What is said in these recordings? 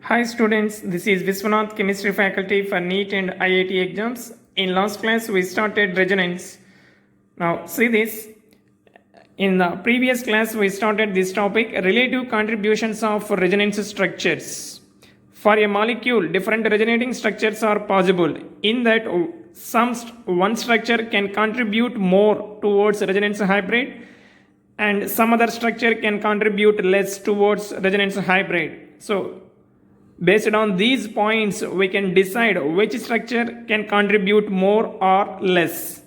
Hi students, this is Viswanath, chemistry faculty for NEET and IIT exams. In last class we started resonance. Now see this. In the previous class we started this topic, relative contributions of resonance structures. For a molecule, different resonating structures are possible. In that one structure can contribute more towards resonance hybrid and some other structure can contribute less towards resonance hybrid. So based on these points, we can decide which structure can contribute more or less.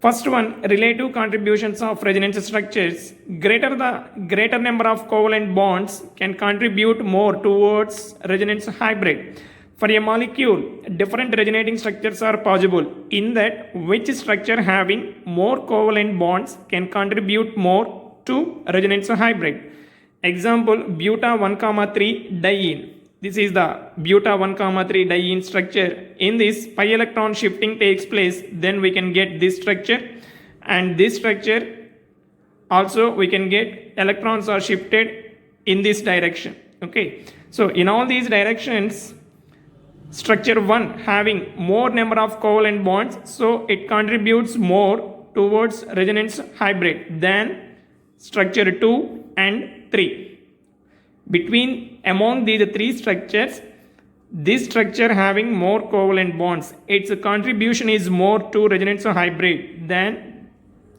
First one, relative contributions of resonance structures. Greater number of covalent bonds can contribute more towards resonance hybrid. For a molecule, different resonating structures are possible. In that, which structure having more covalent bonds can contribute more to resonance hybrid. Example, buta 1,3 diene. This is the buta 1,3 diene structure. In this, pi electron shifting takes place, then we can get this structure, and this structure also we can get electrons are shifted in this direction. Okay, so in all these directions, structure 1 having more number of covalent bonds, so it contributes more towards resonance hybrid than structure 2 and 3. Among these three structures, this structure having more covalent bonds, its contribution is more to resonance hybrid than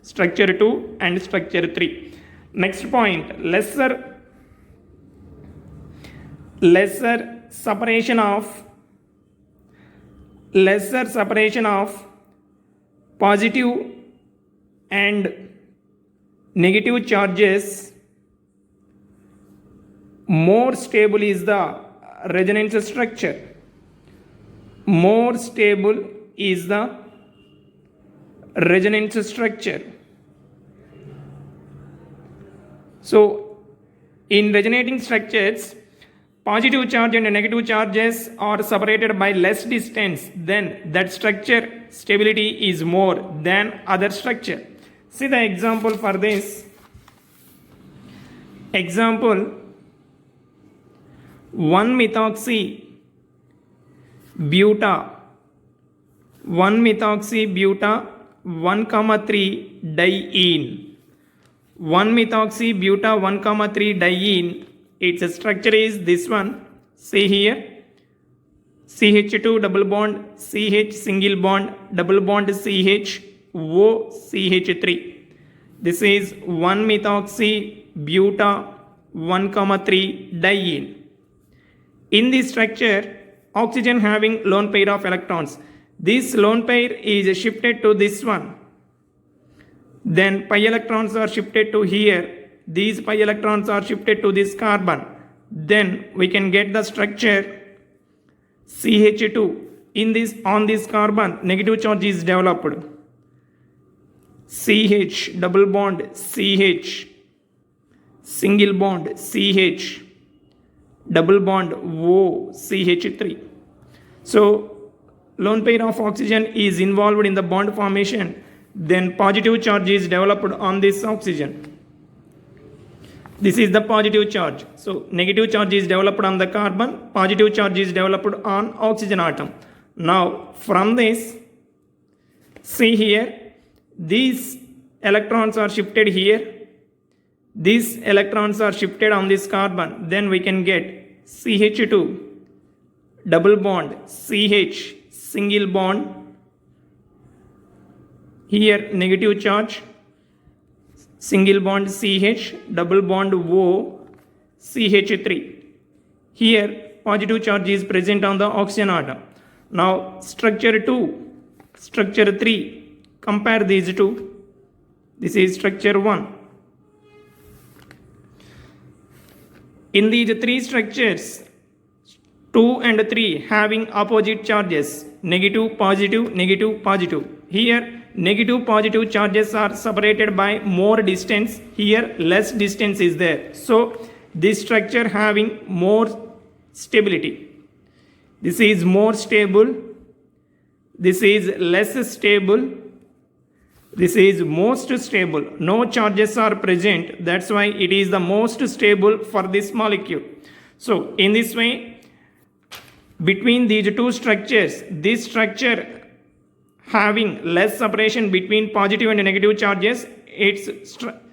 structure 2 and structure 3. Next point, lesser separation of positive and negative charges. More stable is the resonance structure. More stable is the resonance structure. So, in resonating structures, positive charge and negative charges are separated by less distance, then that structure stability is more than other structure. See the example for this. Example, 1-methoxy buta 1,3 diene. 1-methoxy buta 1,3 diene, its structure is this one. See here, CH2 double bond, CH single bond, double bond CH, O CH3. This is 1-methoxy buta 1,3 diene. In this structure, oxygen having lone pair of electrons. This lone pair is shifted to this one. Then pi electrons are shifted to here. These pi electrons are shifted to this carbon. Then we can get the structure CH2. On this carbon, negative charge is developed. CH double bond CH, single bond CH, double bond O CH3. So lone pair of oxygen is involved in the bond formation, then positive charge is developed on this oxygen. This is the positive charge. So negative charge is developed on the carbon, positive charge is developed on oxygen atom. Now from this, see here, these electrons are shifted here. These electrons are shifted on this carbon, then we can get CH2 double bond CH single bond, here negative charge, single bond CH, double bond O CH3. Here positive charge is present on the oxygen atom. Now structure 2, structure 3, compare these two. This is structure 1. In these three structures, 2 and 3 having opposite charges, negative, positive, negative, positive. Here, negative, positive charges are separated by more distance. Here, less distance is there. So, this structure having more stability. This is more stable. This is less stable. This is most stable. No charges are present. That's why it is the most stable for this molecule. So in this way, between these two structures, this structure having less separation between positive and negative charges, its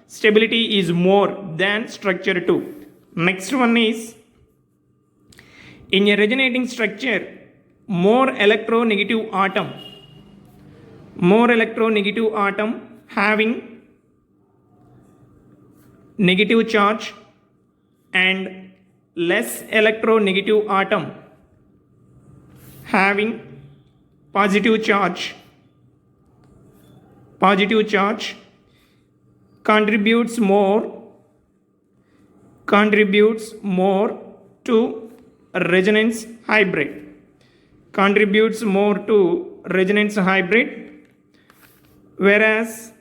stability is more than structure 2. Next one is, in a resonating structure, more electronegative atom having negative charge and less electronegative atom having positive charge contributes more to resonance hybrid, whereas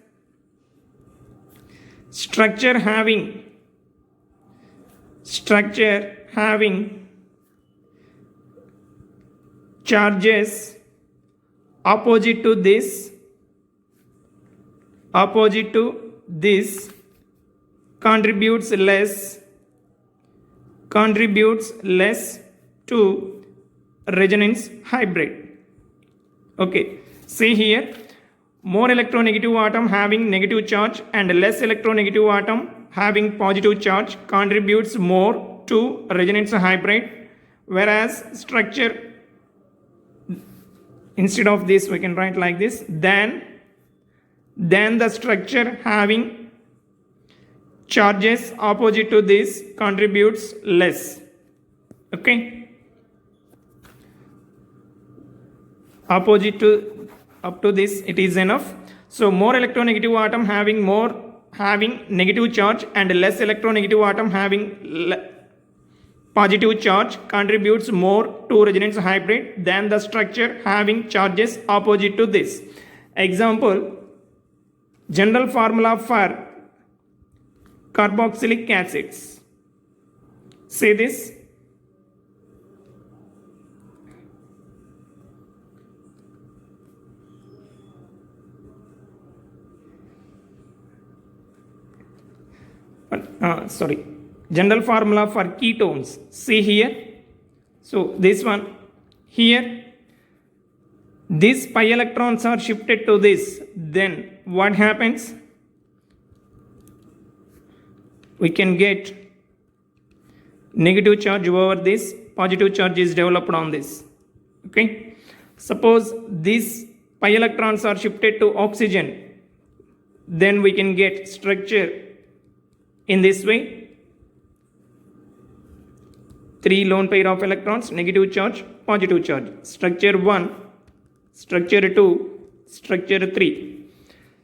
structure having charges opposite to this contributes less to resonance hybrid. Okay, see here, more electronegative atom having negative charge and less electronegative atom having positive charge contributes more to resonance hybrid, whereas structure, instead of this we can write like this, then the structure having charges opposite to this contributes less. Okay, opposite to up to this it is enough. So more electronegative atom having negative charge and less electronegative atom having positive charge contributes more to resonance hybrid than the structure having charges opposite to this. Example, general formula for carboxylic acids. Say this. General formula for ketones. See here. So this one here, these pi electrons are shifted to this, then what happens? We can get negative charge over this, positive charge is developed on this. Okay, suppose these pi electrons are shifted to oxygen, then we can get structure in this way, 3 lone pair of electrons, negative charge, positive charge, structure 1, structure 2, structure 3.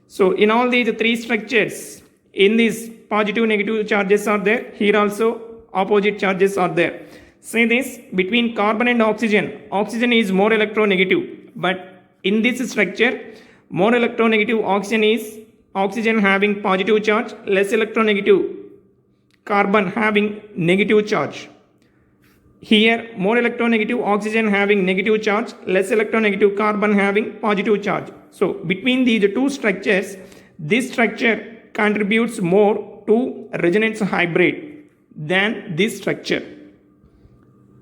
So in all these 3 structures, in these positive negative charges are there, here also opposite charges are there. Say this, between carbon and oxygen is more electronegative, but in this structure more electronegative oxygen having positive charge, less electronegative carbon having negative charge. Here more electronegative oxygen having negative charge, less electronegative carbon having positive charge. So between these 2 structures, this structure contributes more to resonance hybrid than this structure.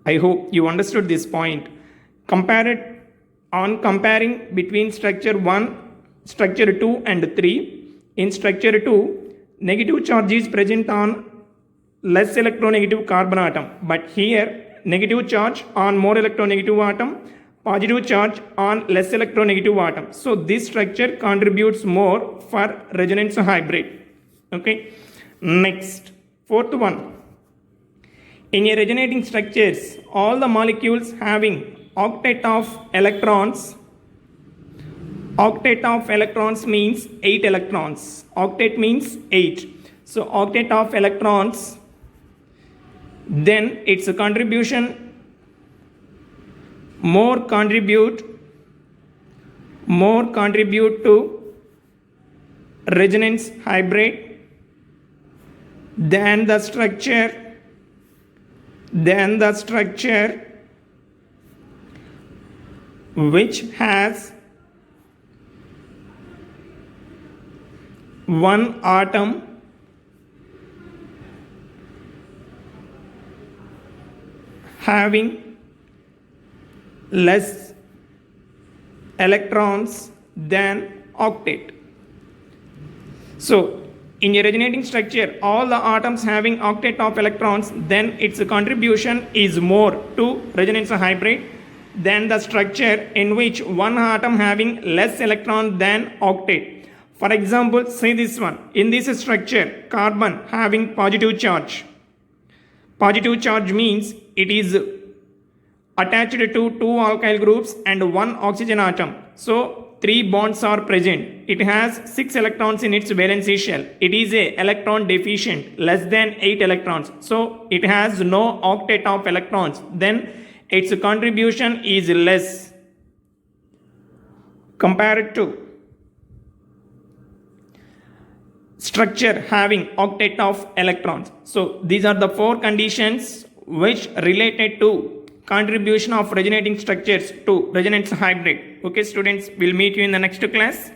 I hope you understood this point. Comparing between structure 1, structure 2 and 3, in structure 2, negative charge is present on less electronegative carbon atom, but here negative charge on more electronegative atom, positive charge on less electronegative atom. So this structure contributes more for resonance hybrid. Okay, next, 4th one. In a resonating structures, all the molecules having octet of electrons means 8 electrons. Octet means 8. So octet of electrons, then its contribution more contribute to resonance hybrid than the structure which has one atom having less electrons than octet. So, in a resonating structure, all the atoms having octet of electrons, then its contribution is more to resonance hybrid than the structure in which one atom having less electron than octet. For example, say this one. In this structure, carbon having positive charge. Positive charge means it is attached to two alkyl groups and one oxygen atom. So, 3 bonds are present. It has 6 electrons in its valency shell. It is a electron deficient, less than 8 electrons. So, it has no octet of electrons. Then, its contribution is less compared to structure having octet of electrons. So, these are the 4 conditions which related to contribution of resonating structures to resonance hybrid. Okay, students, we'll meet you in the next class.